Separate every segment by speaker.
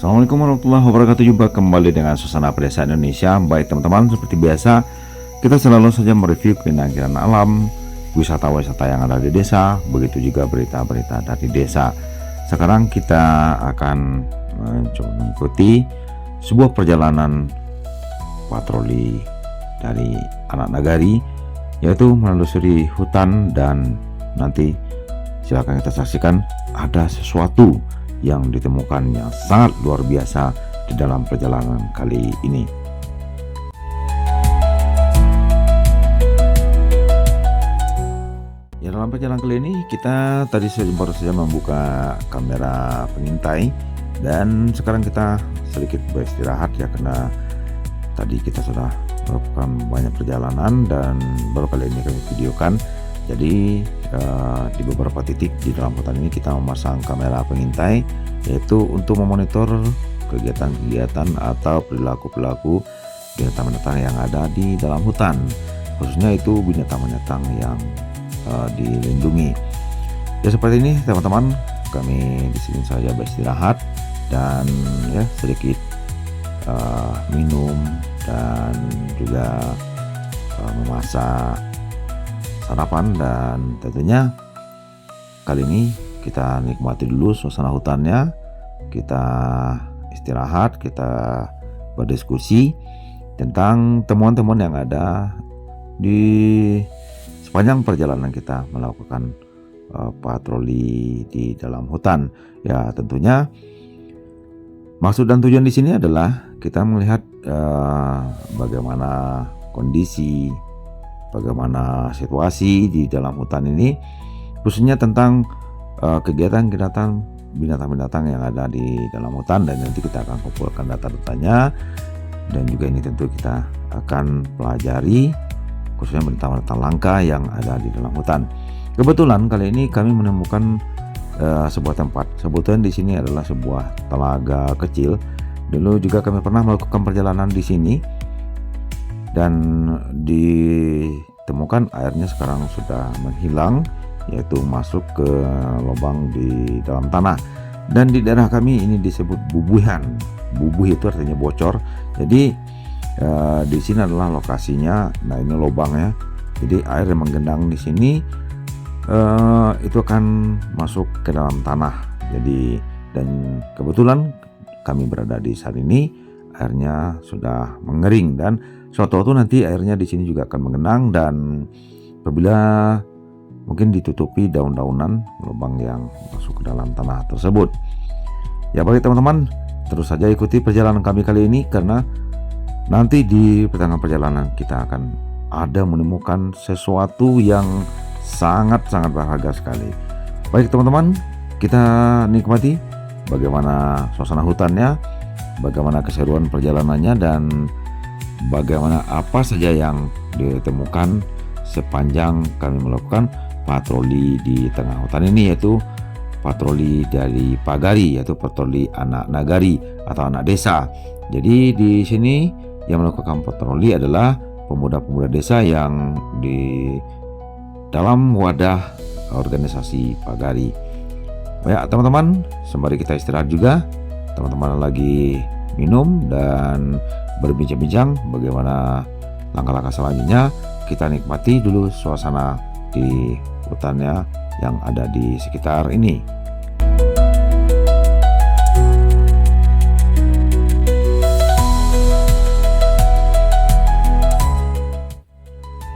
Speaker 1: Assalamualaikum warahmatullahi wabarakatuh. Jumpa kembali dengan suasana pedesaan Indonesia. Baik teman-teman, seperti biasa kita selalu saja mereview keindahan alam, wisata-wisata yang ada di desa, begitu juga berita-berita dari desa. Sekarang kita akan mencoba mengikuti sebuah perjalanan patroli dari anak nagari, yaitu menelusuri hutan, dan nanti silakan kita saksikan ada sesuatu yang ditemukan yang sangat luar biasa di dalam perjalanan kali ini. Ya, dalam perjalanan kali ini kita tadi baru saja membuka kamera pengintai, dan sekarang kita sedikit beristirahat ya, karena tadi kita sudah melakukan banyak perjalanan dan baru kali ini kami videokan. Jadi di beberapa titik di dalam hutan ini kita memasang kamera pengintai, yaitu untuk memonitor kegiatan-kegiatan atau perilaku-perilaku binatang-binatang yang ada di dalam hutan, khususnya itu binatang-binatang yang dilindungi. Ya, seperti ini teman-teman, kami di sini saja beristirahat dan ya sedikit minum dan juga memasak sarapan, dan tentunya kali ini kita nikmati dulu suasana hutannya, kita istirahat, kita berdiskusi tentang temuan-temuan yang ada di sepanjang perjalanan kita melakukan patroli di dalam hutan. Ya, tentunya maksud dan tujuan di sini adalah kita melihat bagaimana kondisi, bagaimana situasi di dalam hutan ini, khususnya tentang kegiatan-kegiatan binatang-binatang yang ada di dalam hutan, dan nanti kita akan kumpulkan data-datanya, dan juga ini tentu kita akan pelajari khususnya binatang-binatang langka yang ada di dalam hutan. Kebetulan kali ini kami menemukan sebuah tempat, sebetulnya di sini adalah sebuah telaga kecil. Dulu juga kami pernah melakukan perjalanan di sini, dan ditemukan airnya sekarang sudah menghilang, yaitu masuk ke lubang di dalam tanah. Dan di daerah kami ini disebut bubuhan. Bubuh itu artinya bocor. Jadi di sini adalah lokasinya. Nah, ini lubangnya. Jadi air yang menggenang di sini itu akan masuk ke dalam tanah. Jadi, dan kebetulan kami berada di saat ini, airnya sudah mengering, dan suatu waktu nanti airnya di sini juga akan mengenang, dan apabila mungkin ditutupi daun-daunan lubang yang masuk ke dalam tanah tersebut. Ya, baik teman-teman, terus saja ikuti perjalanan kami kali ini, karena nanti di pertengahan perjalanan kita akan ada menemukan sesuatu yang sangat-sangat berharga sekali. Baik teman-teman, kita nikmati bagaimana suasana hutannya, bagaimana keseruan perjalanannya, dan bagaimana apa saja yang ditemukan sepanjang kami melakukan patroli di tengah hutan ini, yaitu patroli dari Pagari, yaitu patroli anak nagari atau anak desa. Jadi di sini yang melakukan patroli adalah pemuda-pemuda desa yang di dalam wadah organisasi Pagari. Ya teman-teman, sembari kita istirahat juga, teman-teman lagi minum dan berbincang-bincang bagaimana langkah-langkah selanjutnya, kita nikmati dulu suasana di hutannya yang ada di sekitar ini.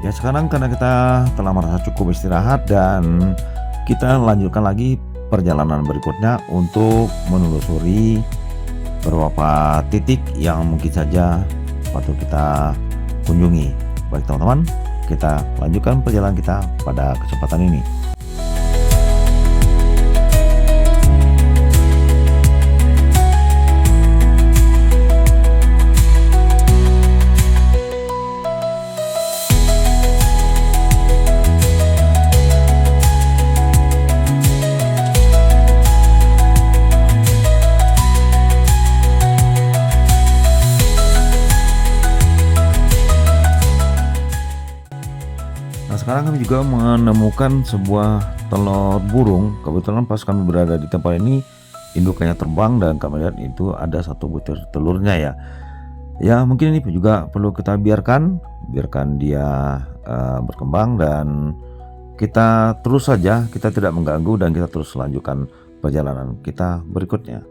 Speaker 1: Ya, sekarang karena kita telah merasa cukup istirahat, dan kita lanjutkan lagi perjalanan berikutnya untuk menelusuri beberapa titik yang mungkin saja patut kita kunjungi. Baik teman-teman, kita lanjutkan perjalanan kita pada kesempatan ini. Sekarang kami juga menemukan sebuah telur burung. Kebetulan pas kami berada di tempat ini indukannya terbang dan kami lihat itu ada satu butir telurnya ya. Ya mungkin ini juga perlu kita biarkan dia berkembang, dan kita terus saja, kita tidak mengganggu dan kita terus lanjutkan perjalanan kita berikutnya.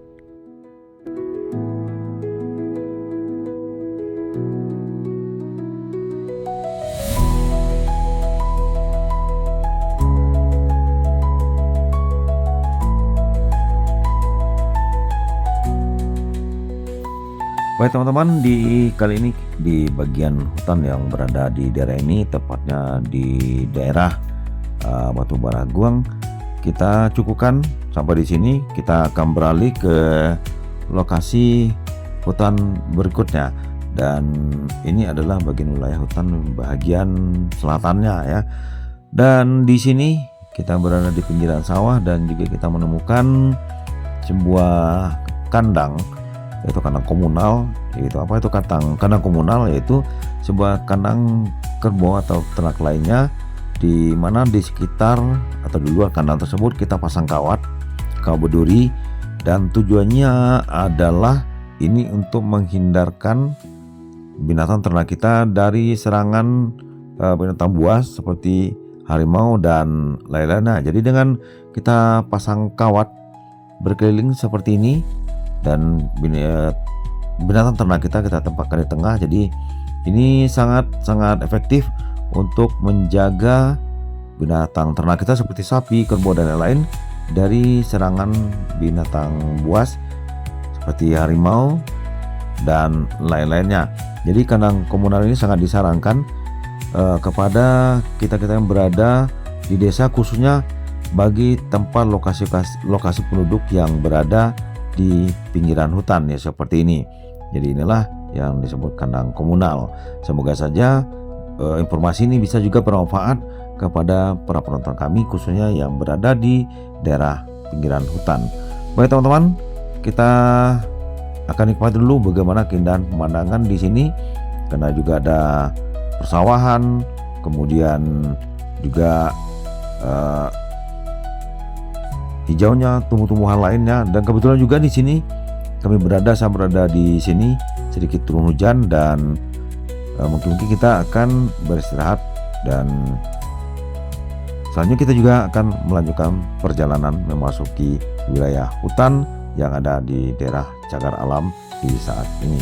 Speaker 1: Baik teman-teman, di kali ini di bagian hutan yang berada di daerah ini, tepatnya di daerah Batu Baraguang, kita cukupkan sampai di sini. Kita akan beralih ke lokasi hutan berikutnya, dan ini adalah bagian wilayah hutan bagian selatannya ya. Dan di sini kita berada di pinggiran sawah, dan juga kita menemukan sebuah kandang, yaitu kandang komunal. Yaitu apa itu kandang komunal? Yaitu sebuah kandang kerbau atau ternak lainnya, di mana di sekitar atau di luar kandang tersebut kita pasang kawat berduri, dan tujuannya adalah ini untuk menghindarkan binatang ternak kita dari serangan binatang buas seperti harimau dan lain-lainnya. Jadi dengan kita pasang kawat berkeliling seperti ini, dan binatang ternak kita tempatkan di tengah. Jadi ini sangat efektif untuk menjaga binatang ternak kita seperti sapi, kerbau dan lain-lain dari serangan binatang buas seperti harimau dan lain-lainnya. Jadi kandang komunal ini sangat disarankan kepada kita yang berada di desa, khususnya bagi tempat lokasi penduduk yang berada di pinggiran hutan ya seperti ini. Jadi inilah yang disebut kandang komunal. Semoga saja informasi ini bisa juga bermanfaat kepada para penonton kami, khususnya yang berada di daerah pinggiran hutan. Baik teman-teman, kita akan nikmati dulu bagaimana keindahan pemandangan di sini, karena juga ada persawahan, kemudian juga hijaunya tumbuh-tumbuhan lainnya. Dan kebetulan juga di sini saya berada di sini sedikit turun hujan, dan mungkin kita akan beristirahat, dan selanjutnya kita juga akan melanjutkan perjalanan memasuki wilayah hutan yang ada di daerah cagar alam di saat ini.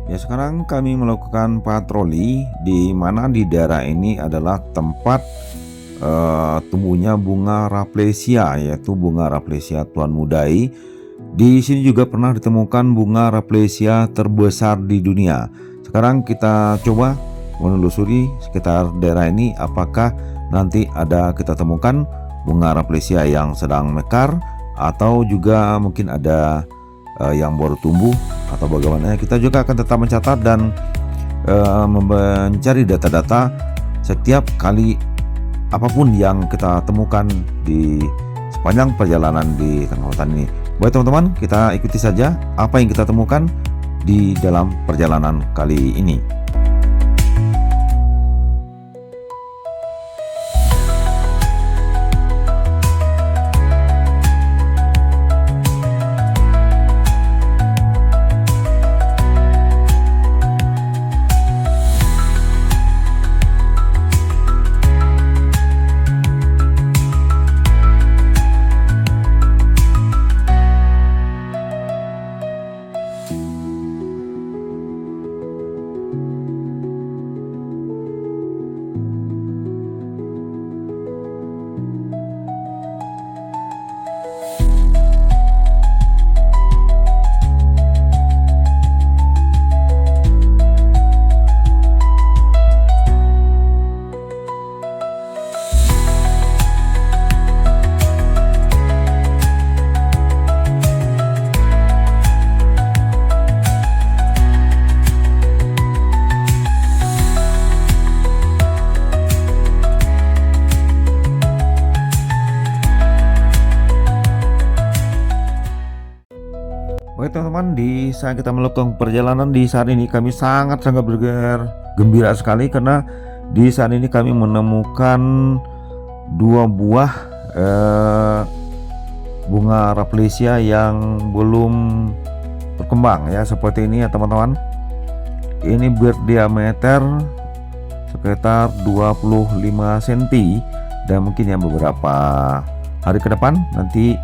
Speaker 1: Ya, sekarang kami melakukan patroli di mana di daerah ini adalah tempat tumbuhnya bunga Rafflesia, yaitu bunga Rafflesia Tuan Mudai. Di sini juga pernah ditemukan bunga Rafflesia terbesar di dunia. Sekarang kita coba menelusuri sekitar daerah ini, apakah nanti kita temukan bunga Rafflesia yang sedang mekar, atau juga mungkin ada yang baru tumbuh atau bagaimana. Kita juga akan tetap mencatat dan mencari data-data setiap kali apapun yang kita temukan di sepanjang perjalanan di tengah hutan ini. Baik teman-teman, kita ikuti saja apa yang kita temukan di dalam perjalanan kali ini. teman-teman, di saat kita melakukan perjalanan di saat ini kami sangat-sangat gembira sekali karena di saat ini kami menemukan dua buah bunga Rafflesia yang belum berkembang ya, seperti ini ya teman-teman. Ini berdiameter sekitar 25 cm dan mungkin ya beberapa hari ke depan nanti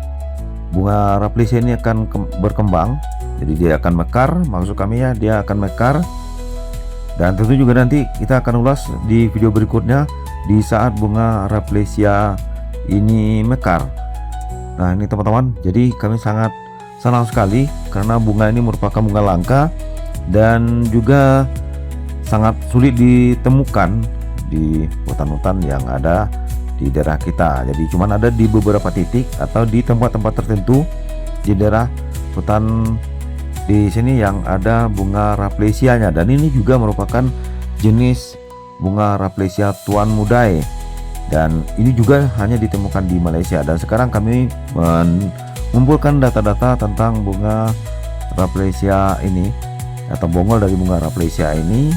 Speaker 1: bunga Rafflesia ini akan berkembang, jadi dia akan mekar, maksud kami ya, dia akan mekar. Dan tentu juga nanti kita akan ulas di video berikutnya di saat bunga Rafflesia ini mekar. Nah ini teman-teman, jadi kami sangat senang sekali karena bunga ini merupakan bunga langka dan juga sangat sulit ditemukan di hutan-hutan yang ada di daerah kita. Jadi cuman ada di beberapa titik atau di tempat-tempat tertentu di daerah hutan di sini yang ada bunga Rafflesianya, dan ini juga merupakan jenis bunga Rafflesia Tuan Mudae, dan ini juga hanya ditemukan di Malaysia. Dan sekarang kami mengumpulkan data-data tentang bunga Rafflesia ini atau bongol dari bunga Rafflesia ini.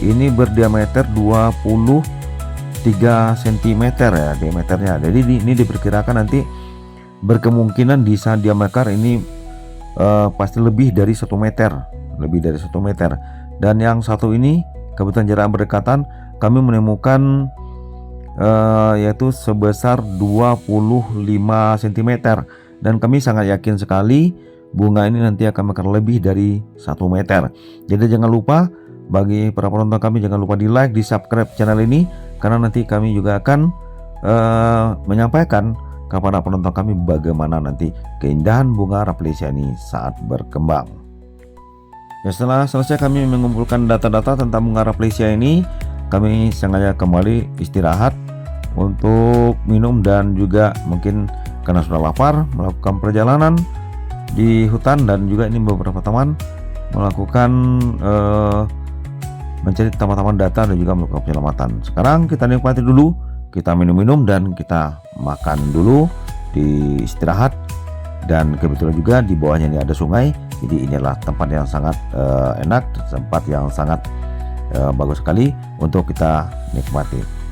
Speaker 1: Ini berdiameter 23 cm ya diameternya. Jadi ini diperkirakan nanti berkemungkinan di saat dia mekar ini pasti lebih dari 1 meter, Dan yang satu ini kebetulan jarak berdekatan kami menemukan yaitu sebesar 25 cm, dan kami sangat yakin sekali bunga ini nanti akan mekar lebih dari 1 meter. Jadi jangan lupa, bagi para penonton kami, jangan lupa di like, di subscribe channel ini, karena nanti kami juga akan menyampaikan kepada penonton kami bagaimana nanti keindahan bunga Rafflesia ini saat berkembang. Ya, setelah selesai kami mengumpulkan data-data tentang bunga Rafflesia ini, kami sengaja kembali istirahat untuk minum dan juga mungkin karena sudah lapar melakukan perjalanan di hutan, dan juga ini beberapa teman melakukan mencari teman-teman data dan juga melakukan penyelamatan. Sekarang kita nikmati dulu, kita minum-minum dan kita makan dulu, di istirahat. Dan kebetulan juga di bawahnya ini ada sungai, jadi inilah tempat yang sangat enak, tempat yang sangat bagus sekali untuk kita nikmati.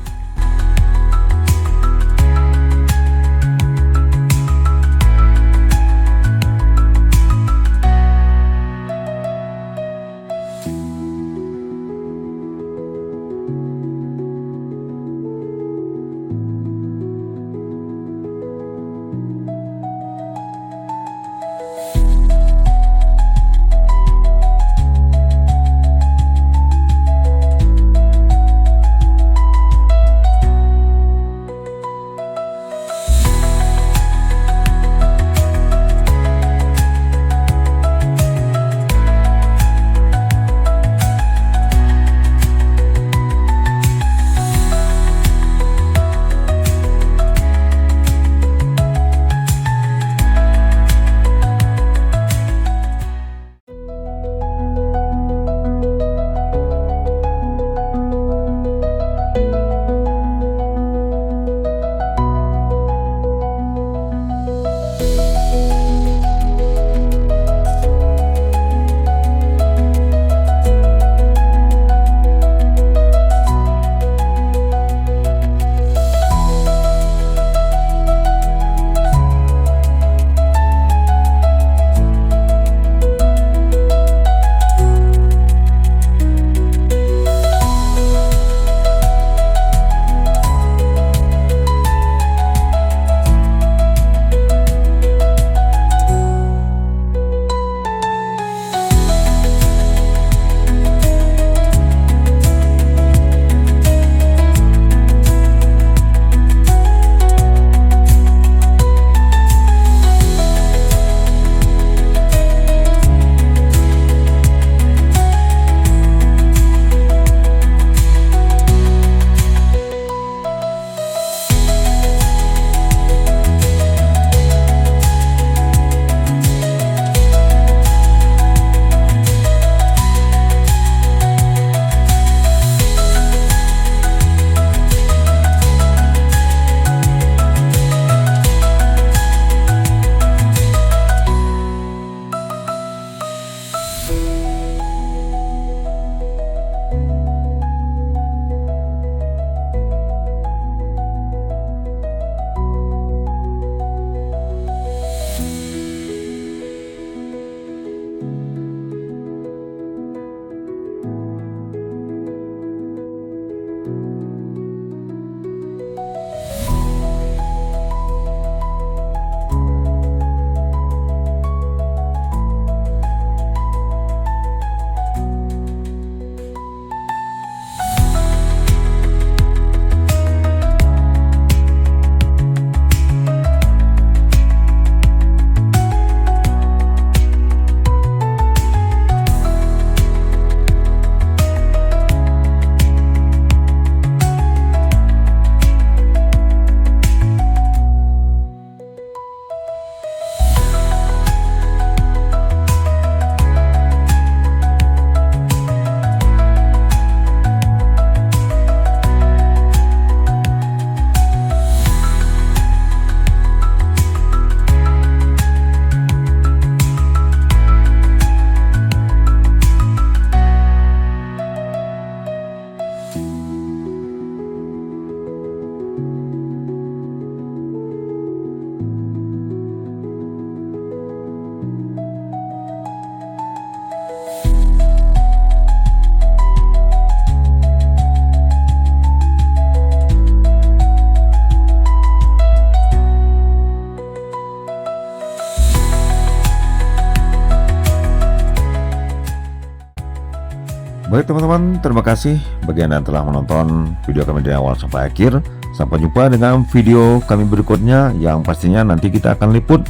Speaker 1: Baik teman-teman, terima kasih bagi Anda yang telah menonton video kami dari awal sampai akhir. Sampai jumpa dengan video kami berikutnya yang pastinya nanti kita akan liput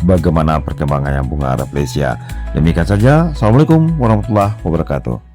Speaker 1: bagaimana perkembangannya bunga Rafflesia. Demikian saja, Assalamualaikum warahmatullahi wabarakatuh.